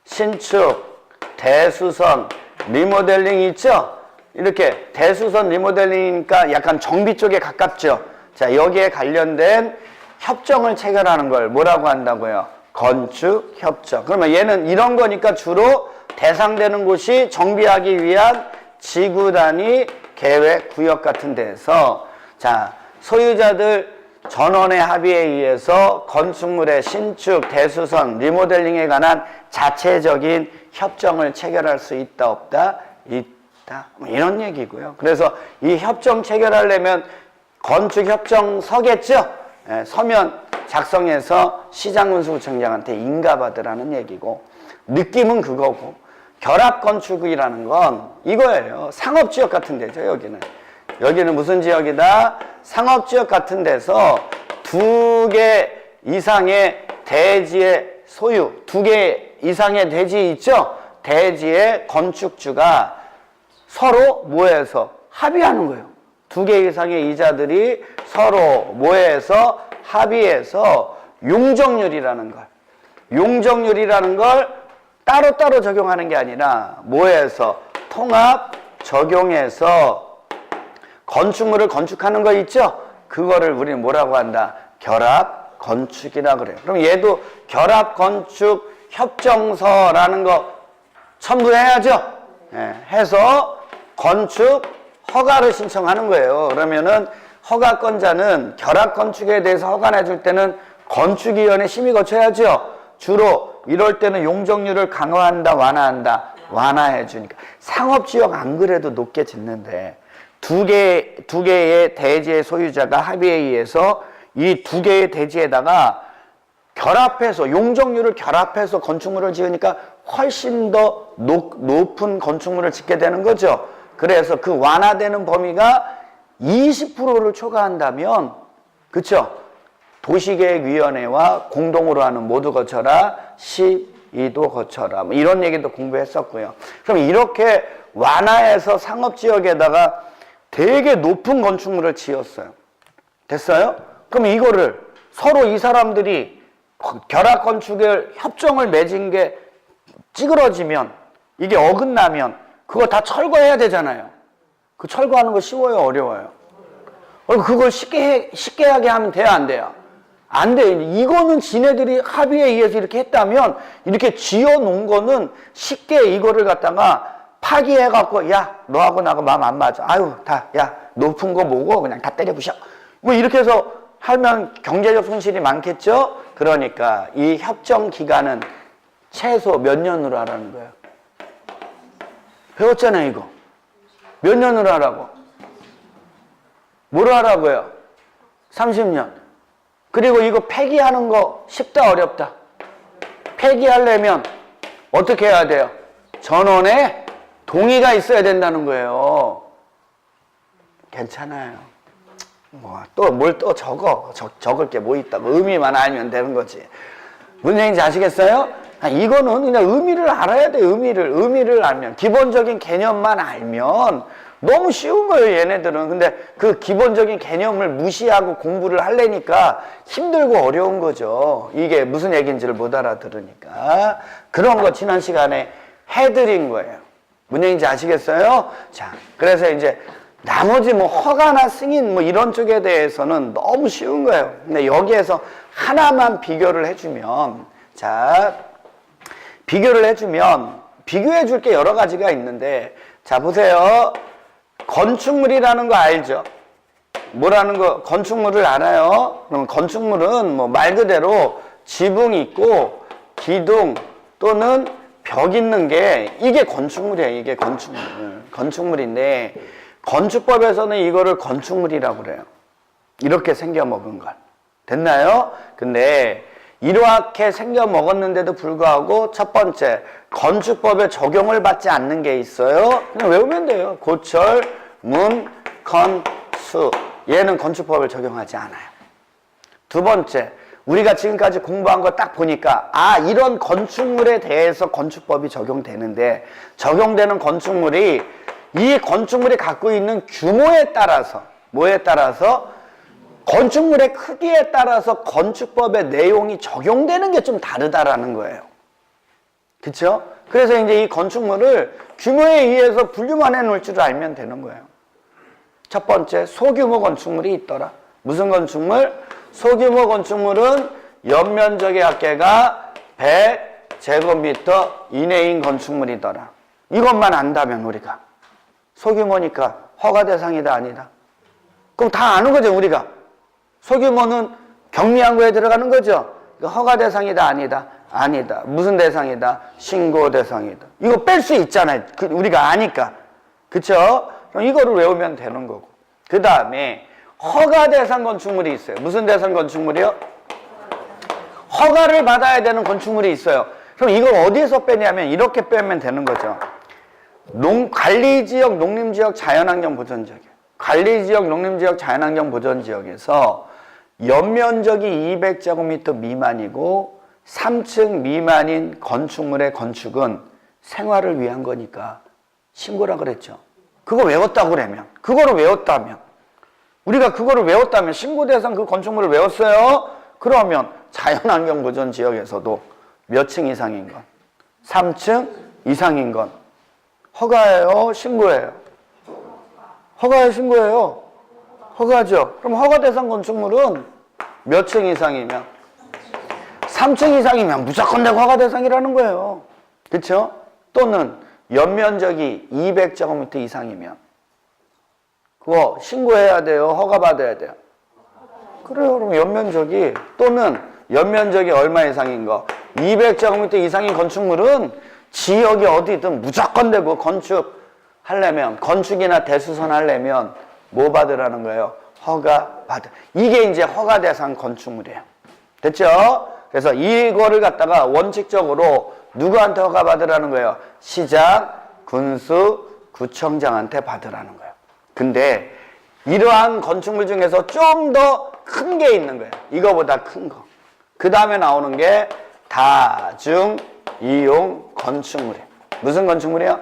신축, 대수선, 리모델링 있죠? 이렇게 대수선 리모델링이니까 약간 정비 쪽에 가깝죠? 자, 여기에 관련된 협정을 체결하는 걸 뭐라고 한다고요? 건축협정. 그러면 얘는 이런 거니까 주로 대상되는 곳이 정비하기 위한 지구단위 계획구역 같은 데서 자, 소유자들 전원의 합의에 의해서 건축물의 신축, 대수선, 리모델링에 관한 자체적인 협정을 체결할 수 있다, 없다? 있다. 이런 얘기고요. 그래서 이 협정 체결하려면 건축협정서겠죠? 예, 서면 작성해서 시장군수구청장한테 인가받으라는 얘기고 느낌은 그거고 결합건축이라는 건 이거예요. 상업지역 같은 데죠, 여기는. 여기는 무슨 지역이다? 상업지역 같은 데서 2개 이상의 대지의 소유, 2개 이상의 대지 있죠? 대지의 건축주가 서로 모여서 합의하는 거예요. 2개 이상의 이자들이 서로 모여서 합의해서 용적률이라는 걸, 용적률이라는 걸 따로따로 적용하는 게 아니라 모여서 통합 적용해서 건축물을 건축하는 거 있죠? 그거를 우리는 뭐라고 한다? 결합 건축이라 그래요. 그럼 얘도 결합 건축 협정서라는 거 첨부해야죠? 예, 해서 건축 허가를 신청하는 거예요. 그러면은 허가권자는 결합 건축에 대해서 허가해 줄 때는 건축위원회 심의 거쳐야죠. 주로 이럴 때는 용적률을 강화한다, 완화한다, 완화해 주니까. 상업지역 안 그래도 높게 짓는데 두 개의 대지의 소유자가 합의에 의해서 이 2개의 대지에다가 결합해서 용적률을 결합해서 건축물을 지으니까 훨씬 더 높은 건축물을 짓게 되는 거죠. 그래서 그 완화되는 범위가 20%를 초과한다면, 그쵸? 도시계획위원회와 공동으로 하는 모두 거쳐라, 시의도 거쳐라, 뭐 이런 얘기도 공부했었고요. 그럼 이렇게 완화해서 상업지역에다가 되게 높은 건축물을 지었어요. 됐어요? 그럼 이거를 서로 이 사람들이 결합건축을 협정을 맺은 게 찌그러지면, 이게 어긋나면 그거 다 철거해야 되잖아요. 그 철거하는 거 쉬워요, 어려워요? 그걸 쉽게 하게 하면 돼요, 안 돼요? 안 돼요. 이거는 지네들이 합의에 의해서 이렇게 했다면 이렇게 지어놓은 거는 쉽게 이거를 갖다가 파기해갖고 야, 너하고 나하고 마음 안 맞아. 아유, 야, 높은 거 뭐고 그냥 다 때려부셔. 뭐 이렇게 해서 하면 경제적 손실이 많겠죠? 그러니까 이 협정 기간은 최소 몇 년으로 하라는 거예요? 배웠잖아요, 이거. 몇 년으로 하라고? 뭐로 하라고요? 30년. 그리고 이거 폐기하는 거 쉽다, 어렵다? 폐기하려면 어떻게 해야 돼요? 전원에 동의가 있어야 된다는 거예요. 괜찮아요. 뭘 또 적을 게 뭐 있다고. 의미만 알면 되는 거지. 무슨 얘기인지 아시겠어요? 이거는 그냥 의미를 알아야 돼. 의미를 알면. 기본적인 개념만 알면 너무 쉬운 거예요, 얘네들은. 근데 그 기본적인 개념을 무시하고 공부를 하려니까 힘들고 어려운 거죠. 이게 무슨 얘기인지를 못 알아들으니까. 그런 거 지난 시간에 해드린 거예요. 뭔 얘기인지 아시겠어요? 자, 그래서 이제 나머지 뭐 허가나 승인 뭐 이런 쪽에 대해서는 너무 쉬운 거예요. 근데 여기에서 하나만 비교를 해주면, 자, 비교를 해주면 비교해 줄 게 여러 가지가 있는데, 자, 보세요. 건축물이라는 거 알죠? 뭐라는 거, 건축물을 알아요? 그럼 건축물은 뭐 말 그대로 지붕 있고 기둥 또는 벽 있는 게 이게 건축물이에요. 이게 건축물인데 건축법에서는 이거를 건축물이라고 그래요. 이렇게 생겨 먹은 걸. 됐나요? 근데 이렇게 생겨 먹었는데도 불구하고 첫 번째 건축법에 적용을 받지 않는 게 있어요. 그냥 외우면 돼요. 고철, 문, 건, 수. 얘는 건축법을 적용하지 않아요. 두 번째, 우리가 지금까지 공부한 거 딱 보니까 이런 건축물에 대해서 건축법이 적용되는데, 적용되는 건축물이 이 건축물이 갖고 있는 규모에 따라서, 뭐에 따라서? 건축물의 크기에 따라서 건축법의 내용이 적용되는 게 좀 다르다라는 거예요. 그쵸? 그래서 이제 이 건축물을 규모에 의해서 분류만 해놓을 줄 알면 되는 거예요. 첫 번째, 소규모 건축물이 있더라. 무슨 건축물? 소규모 건축물은 연면적의 합계가 100제곱미터 이내인 건축물이더라. 이것만 안다면 우리가 소규모니까 허가 대상이다 아니다? 그럼 다 아는 거죠 우리가. 소규모는 경미항구에 들어가는 거죠. 허가 대상이다 아니다? 아니다. 무슨 대상이다? 신고 대상이다. 이거 뺄 수 있잖아요. 우리가 아니까. 그쵸? 그럼 이거를 외우면 되는 거고. 그 다음에 허가 대상 건축물이 있어요. 무슨 대상 건축물이요? 허가를 받아야 되는 건축물이 있어요. 그럼 이걸 어디에서 빼냐면 이렇게 빼면 되는 거죠. 관리지역, 농림지역, 자연환경 보전지역이에요. 관리지역, 농림지역, 자연환경 보전지역에서 연면적이 200제곱미터 미만이고 3층 미만인 건축물의 건축은 생활을 위한 거니까 신고라 그랬죠. 그거 외웠다고 그러면, 그거를 외웠다면, 우리가 그거를 외웠다면, 신고 대상 그 건축물을 외웠어요? 그러면 자연환경 보전 지역에서도 몇 층 이상인 건, 3층 이상인 건 허가예요? 신고예요? 허가예요? 신고예요? 허가죠. 그럼 허가 대상 건축물은 몇 층 이상이면? 3층 이상이면 무조건 내가 허가 대상이라는 거예요. 그렇죠? 또는 연면적이 200제곱미터 이상이면 그거 신고해야 돼요? 허가 받아야 돼요? 그래요. 그럼 연면적이 또는 연면적이 얼마 이상인 거? 200제곱미터 이상인 건축물은 지역이 어디든 무조건 되고 건축하려면, 건축이나 대수선 하려면 뭐 받으라는 거예요? 허가 받으. 이게 이제 허가 대상 건축물이에요. 됐죠? 그래서 이거를 갖다가 원칙적으로 누구한테 허가 받으라는 거예요? 시장, 군수, 구청장한테 받으라는 거예요. 근데 이러한 건축물 중에서 좀 더 큰 게 있는 거예요. 이거보다 큰 거. 그 다음에 나오는 게 다중이용 건축물이에요. 무슨 건축물이요?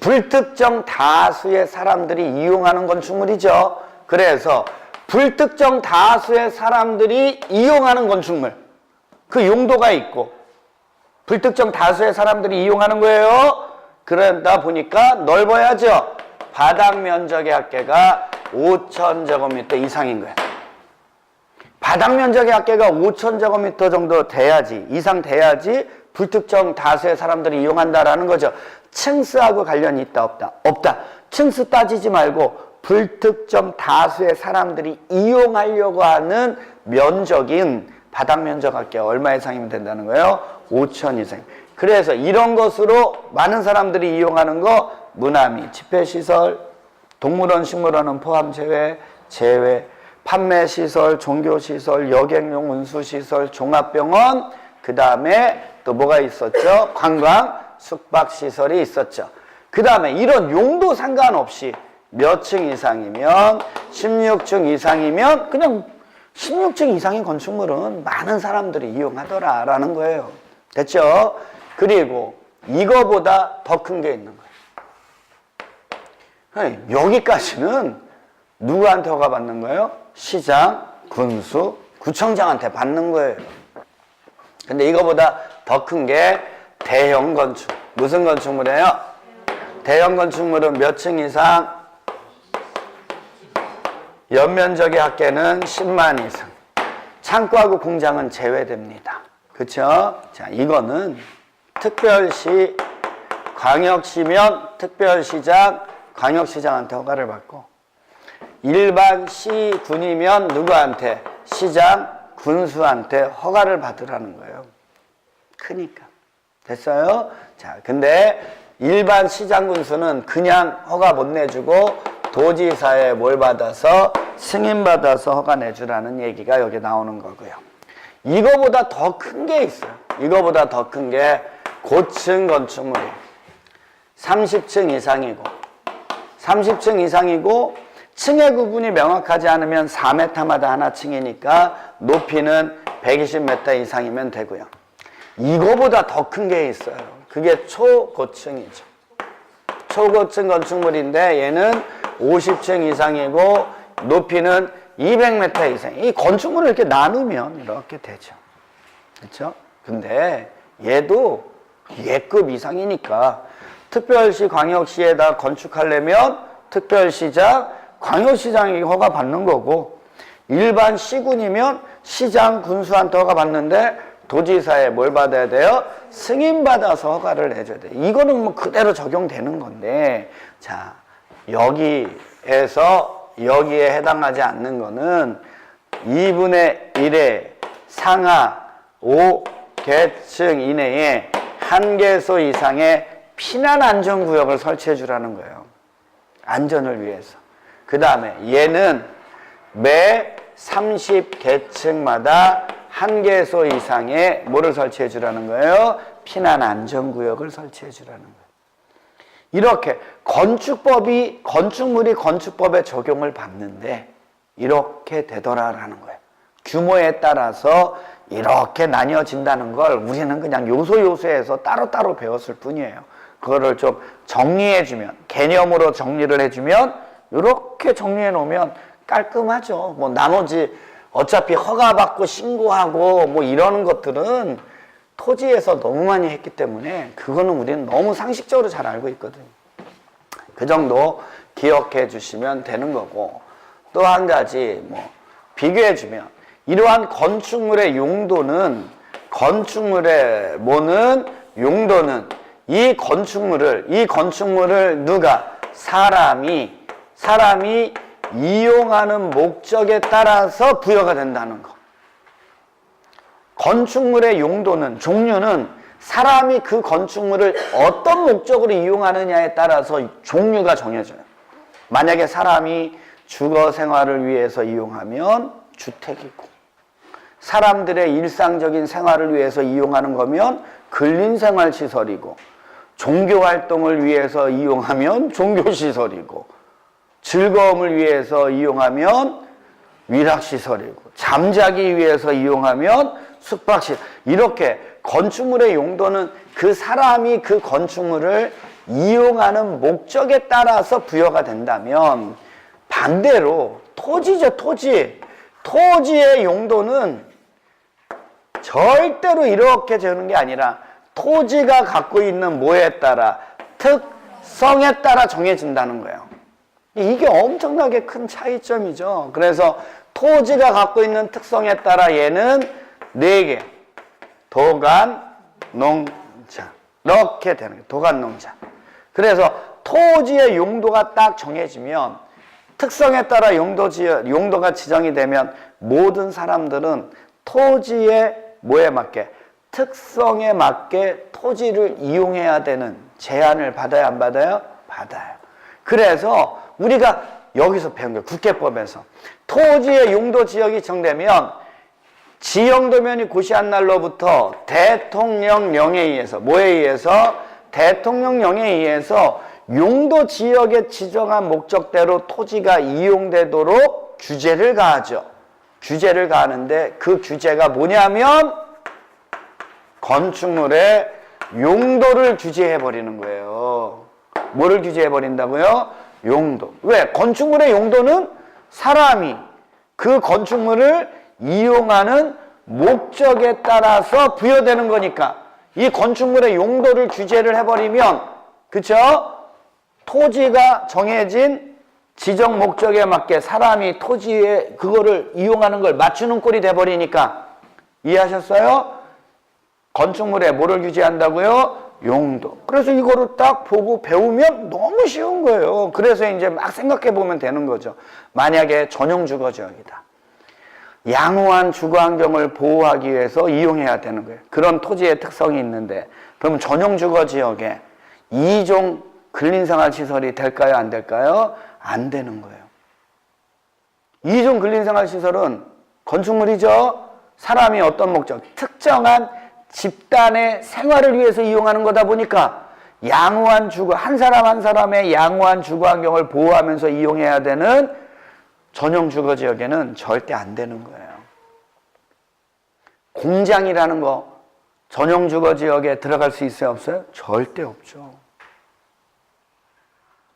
불특정 다수의 사람들이 이용하는 건축물이죠. 그래서 불특정 다수의 사람들이 이용하는 건축물, 그 용도가 있고 불특정 다수의 사람들이 이용하는 거예요. 그러다 보니까 넓어야죠. 바닥 면적의 합계가 5,000제곱미터 이상인 거예요. 바닥 면적의 합계가 5,000제곱미터 정도 돼야지, 이상 돼야지 불특정 다수의 사람들이 이용한다라는 거죠. 층수하고 관련이 있다 없다? 없다. 층수 따지지 말고 불특정 다수의 사람들이 이용하려고 하는 면적인 바닥 면적 합계가 얼마 이상이면 된다는 거예요? 5,000 이상. 그래서 이런 것으로 많은 사람들이 이용하는 거, 문화미, 집회시설, 동물원, 식물원은 포함 제외, 판매시설, 종교시설, 여객용 운수시설, 종합병원, 그 다음에 또 뭐가 있었죠? 관광, 숙박시설이 있었죠. 그 다음에 이런 용도 상관없이 몇 층 이상이면, 16층 이상이면 그냥 16층 이상의 건축물은 많은 사람들이 이용하더라라는 거예요. 됐죠? 그리고 이거보다 더 큰 게 있는 거예요. 여기까지는 누구한테 허가 받는 거예요? 시장, 군수, 구청장한테 받는 거예요. 근데 이거보다 더 큰 게 대형 건축. 무슨 건축물이에요? 대형 건축물은 몇 층 이상? 연면적의 합계는 10만 이상. 창고하고 공장은 제외됩니다. 그쵸? 자, 이거는 특별시, 광역시면 특별시장, 광역시장한테 허가를 받고, 일반 시군이면 누구한테? 시장, 군수한테 허가를 받으라는 거예요. 크니까. 됐어요? 자, 근데 일반 시장, 군수는 그냥 허가 못 내주고 도지사에 뭘 받아서 승인받아서 허가 내주라는 얘기가 여기 나오는 거고요. 이거보다 더 큰 게 있어요. 이거보다 더 큰 게 고층 건축물이 30층 이상이고 30층 이상이고 층의 구분이 명확하지 않으면 4m마다 하나 층이니까 높이는 120m 이상이면 되고요. 이거보다 더 큰 게 있어요. 그게 초고층이죠. 초고층 건축물인데 얘는 50층 이상이고 높이는 200m 이상. 이 건축물을 이렇게 나누면 이렇게 되죠. 그렇죠? 근데 얘도 얘급 이상이니까 특별시, 광역시에다 건축하려면 특별시장, 광역시장이 허가 받는 거고 일반 시군이면 시장, 군수한테 허가 받는데 도지사에 뭘 받아야 돼요? 승인받아서 허가를 내줘야 돼요. 이거는 뭐 그대로 적용되는 건데, 자, 여기에서 여기에 해당하지 않는 거는 2분의 1의 상하 5계층 이내에 한 개소 이상의 피난 안전구역을 설치해 주라는 거예요. 안전을 위해서. 그 다음에 얘는 매 30계층마다 한 개소 이상의 뭐를 설치해 주라는 거예요? 피난 안전구역을 설치해 주라는 거예요. 이렇게 건축물이 건축법에 적용을 받는데 이렇게 되더라라는 거예요. 규모에 따라서 이렇게 나뉘어진다는 걸 우리는 그냥 요소요소에서 따로따로 배웠을 뿐이에요. 그거를 좀 정리해주면, 개념으로 정리를 해주면 이렇게 정리해 놓으면 깔끔하죠. 뭐 나머지 어차피 허가받고 신고하고 뭐 이러는 것들은 토지에서 너무 많이 했기 때문에 그거는 우리는 너무 상식적으로 잘 알고 있거든요. 그 정도 기억해 주시면 되는 거고, 또 한 가지 뭐 비교해 주면 이러한 건축물의 용도는 용도는 이 건축물을 누가 사람이 이용하는 목적에 따라서 부여가 된다는 거. 건축물의 용도는, 종류는 사람이 그 건축물을 어떤 목적으로 이용하느냐에 따라서 종류가 정해져요. 만약에 사람이 주거 생활을 위해서 이용하면 주택이고, 사람들의 일상적인 생활을 위해서 이용하는 거면 근린생활시설이고, 종교활동을 위해서 이용하면 종교시설이고, 즐거움을 위해서 이용하면 위락시설이고, 잠자기 위해서 이용하면 숙박시설. 이렇게 건축물의 용도는 그 사람이 그 건축물을 이용하는 목적에 따라서 부여가 된다면, 반대로 토지죠, 토지. 토지의 용도는 절대로 이렇게 되는 게 아니라 토지가 갖고 있는 뭐에 따라, 특성에 따라 정해진다는 거예요. 이게 엄청나게 큰 차이점이죠. 그래서 토지가 갖고 있는 특성에 따라 얘는 4개. 도간, 농자. 이렇게 되는 거예요. 도간, 농자. 그래서 토지의 용도가 딱 정해지면, 특성에 따라 용도가 지정이 되면 모든 사람들은 토지의 뭐에 맞게, 특성에 맞게 토지를 이용해야 되는 제한을 받아야 안 받아요? 받아요. 그래서 우리가 여기서 배운 게 국회법에서 토지의 용도 지역이 정되면 지형도면이 고시한 날로부터 대통령령에 의해서 뭐에 의해서? 대통령령에 의해서 용도 지역에 지정한 목적대로 토지가 이용되도록 규제를 가하죠. 규제를 가하는데 그 규제가 뭐냐면 건축물의 용도를 규제해버리는 거예요. 뭐를 규제해버린다고요? 용도. 왜? 건축물의 용도는 사람이 그 건축물을 이용하는 목적에 따라서 부여되는 거니까 이 건축물의 용도를 규제를 해버리면, 그쵸? 토지가 정해진 지정 목적에 맞게 사람이 토지에 그거를 이용하는 걸 맞추는 꼴이 돼버리니까, 이해하셨어요? 건축물에 뭐를 규제한다고요? 용도. 그래서 이거를 딱 보고 배우면 너무 쉬운 거예요. 그래서 이제 막 생각해 보면 되는 거죠. 만약에 전용 주거 지역이다. 양호한 주거 환경을 보호하기 위해서 이용해야 되는 거예요. 그런 토지의 특성이 있는데, 그럼 전용 주거 지역에 2종 근린생활시설이 될까요? 안 될까요? 안 되는 거예요. 2종 근린생활시설은 건축물이죠. 사람이 어떤 목적, 특정한 집단의 생활을 위해서 이용하는 거다 보니까 양호한 주거, 한 사람 한 사람의 양호한 주거 환경을 보호하면서 이용해야 되는 전용 주거 지역에는 절대 안 되는 거예요. 공장이라는 거 전용 주거 지역에 들어갈 수 있어요? 없어요? 절대 없죠.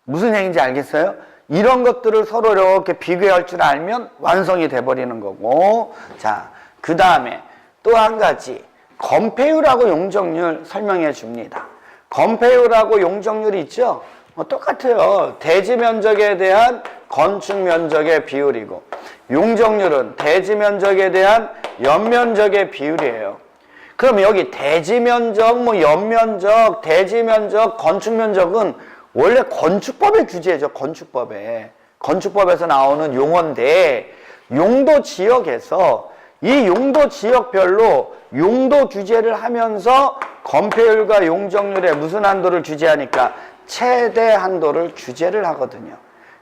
무슨 얘기인지 알겠어요? 이런 것들을 서로 이렇게 비교할 줄 알면 완성이 돼버리는 거고. 자, 그 다음에 또 한 가지 건폐율하고 용적률 설명해 줍니다. 건폐율하고 용적률이 있죠? 똑같아요. 대지 면적에 대한 건축 면적의 비율이고, 용적률은 대지 면적에 대한 연면적의 비율이에요. 그럼 여기 대지 면적, 연면적, 대지 면적, 건축 면적은 원래 건축법의 규제죠. 건축법에서 나오는 용어인데, 용도 지역에서 이 용도 지역별로 용도 규제를 하면서 건폐율과 용적률의 무슨 한도를 규제하니까 최대 한도를 규제를 하거든요.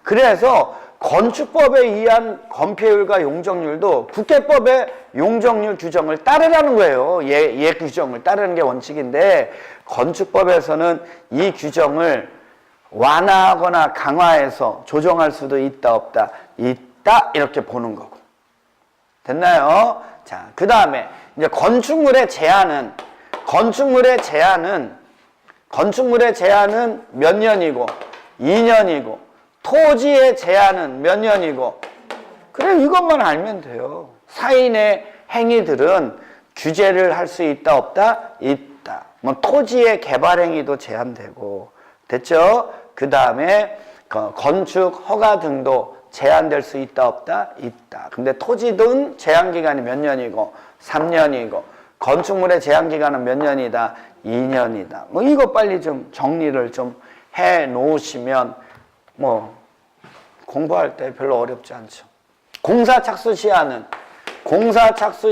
그래서 건축법에 의한 건폐율과 용적률도 국회법의 용적률 규정을 따르라는 거예요. 얘 규정을 따르는 게 원칙인데, 건축법에서는 이 규정을 완화하거나 강화해서 조정할 수도 있다 없다, 있다 이렇게 보는 거고. 됐나요? 자, 그 다음에 이제 건축물의 제한은 몇 년이고 2년이고, 토지의 제한은 몇 년이고, 그래 이것만 알면 돼요. 사인의 행위들은 규제를 할 수 있다 없다? 있다. 토지의 개발 행위도 제한되고, 됐죠? 그 다음에 건축 허가 등도 제한될 수 있다 없다? 있다. 근데 토지든 제한기간이 몇 년이고 3년이고, 건축물의 제한기간은 몇 년이다? 2년이다. 이거 빨리 좀 정리를 좀 해 놓으시면 공부할 때 별로 어렵지 않죠. 공사 착수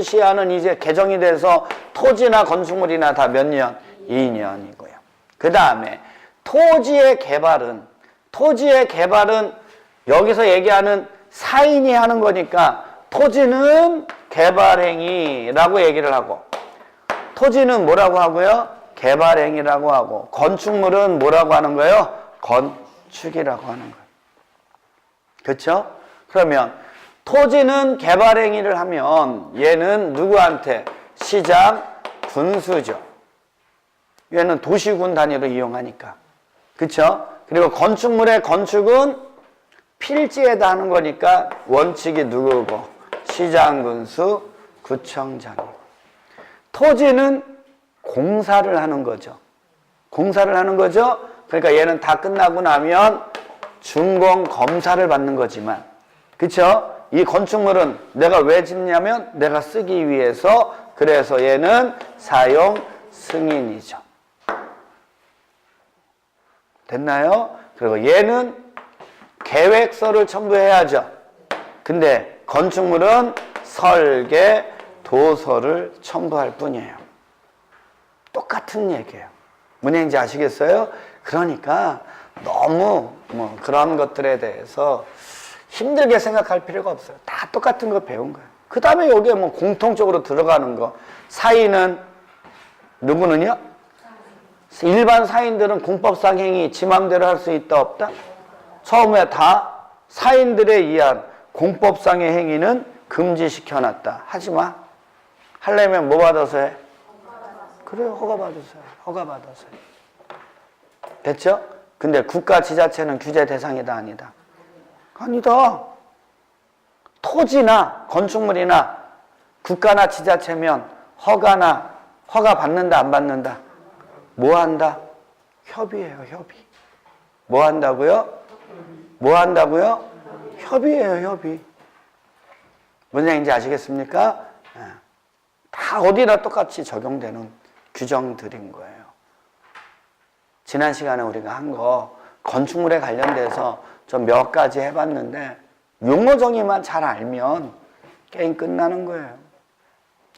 시한은 이제 개정이 돼서 토지나 건축물이나 다 몇 년? 2년이고요. 그 다음에 토지의 개발은 여기서 얘기하는 사인이 하는 거니까 토지는 개발행위라고 얘기를 하고, 토지는 뭐라고 하고요? 개발행위라고 하고, 건축물은 뭐라고 하는 거예요? 건축이라고 하는 거예요. 그렇죠? 그러면 토지는 개발행위를 하면 얘는 누구한테? 시장, 군수죠. 얘는 도시군 단위로 이용하니까. 그렇죠? 그리고 건축물의 건축은 필지에다 하는 거니까 원칙이 누구고? 시장, 군수, 구청장이고. 토지는 공사를 하는 거죠. 그러니까 얘는 다 끝나고 나면 준공 검사를 받는 거지만, 그쵸? 이 건축물은 내가 왜 짓냐면 내가 쓰기 위해서, 그래서 얘는 사용 승인이죠. 됐나요? 그리고 얘는 계획서를 첨부해야죠. 근데 건축물은 설계, 도서를 첨부할 뿐이에요. 똑같은 얘기예요. 뭔 얘기인지 아시겠어요? 그러니까 너무 그런 것들에 대해서 힘들게 생각할 필요가 없어요. 다 똑같은 거 배운 거예요. 그 다음에 여기에 공통적으로 들어가는 거. 사인은 누구는요? 일반 사인들은 공법상 행위 지 맘대로 할 수 있다 없다? 처음에 다 사인들에 의한 공법상의 행위는 금지시켜놨다. 하지 마. 하려면 뭐 받아서 해? 그래요. 허가 받아서 해. 됐죠? 근데 국가 지자체는 규제 대상이다 아니다? 아니다. 토지나 건축물이나 국가나 지자체면 허가나 허가 받는다, 안 받는다? 뭐 한다? 협의예요, 협의. 뭐 한다고요? 뭐 한다고요? 협의예요, 협의. 무슨 얘기인지 아시겠습니까? 다 어디나 똑같이 적용되는 규정들인 거예요. 지난 시간에 우리가 한 거 건축물에 관련돼서 좀 몇 가지 해봤는데 용어 정의만 잘 알면 게임 끝나는 거예요.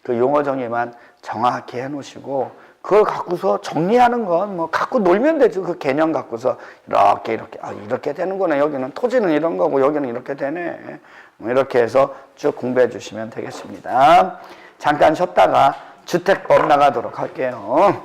그 용어 정의만 정확히 해놓으시고 그걸 갖고서 정리하는 건 뭐 갖고 놀면 되죠. 그 개념 갖고서 이렇게 이렇게 되는구나. 여기는 토지는 이런 거고 여기는 이렇게 되네. 뭐 이렇게 해서 쭉 공부해 주시면 되겠습니다. 잠깐 쉬었다가 주택법 나가도록 할게요.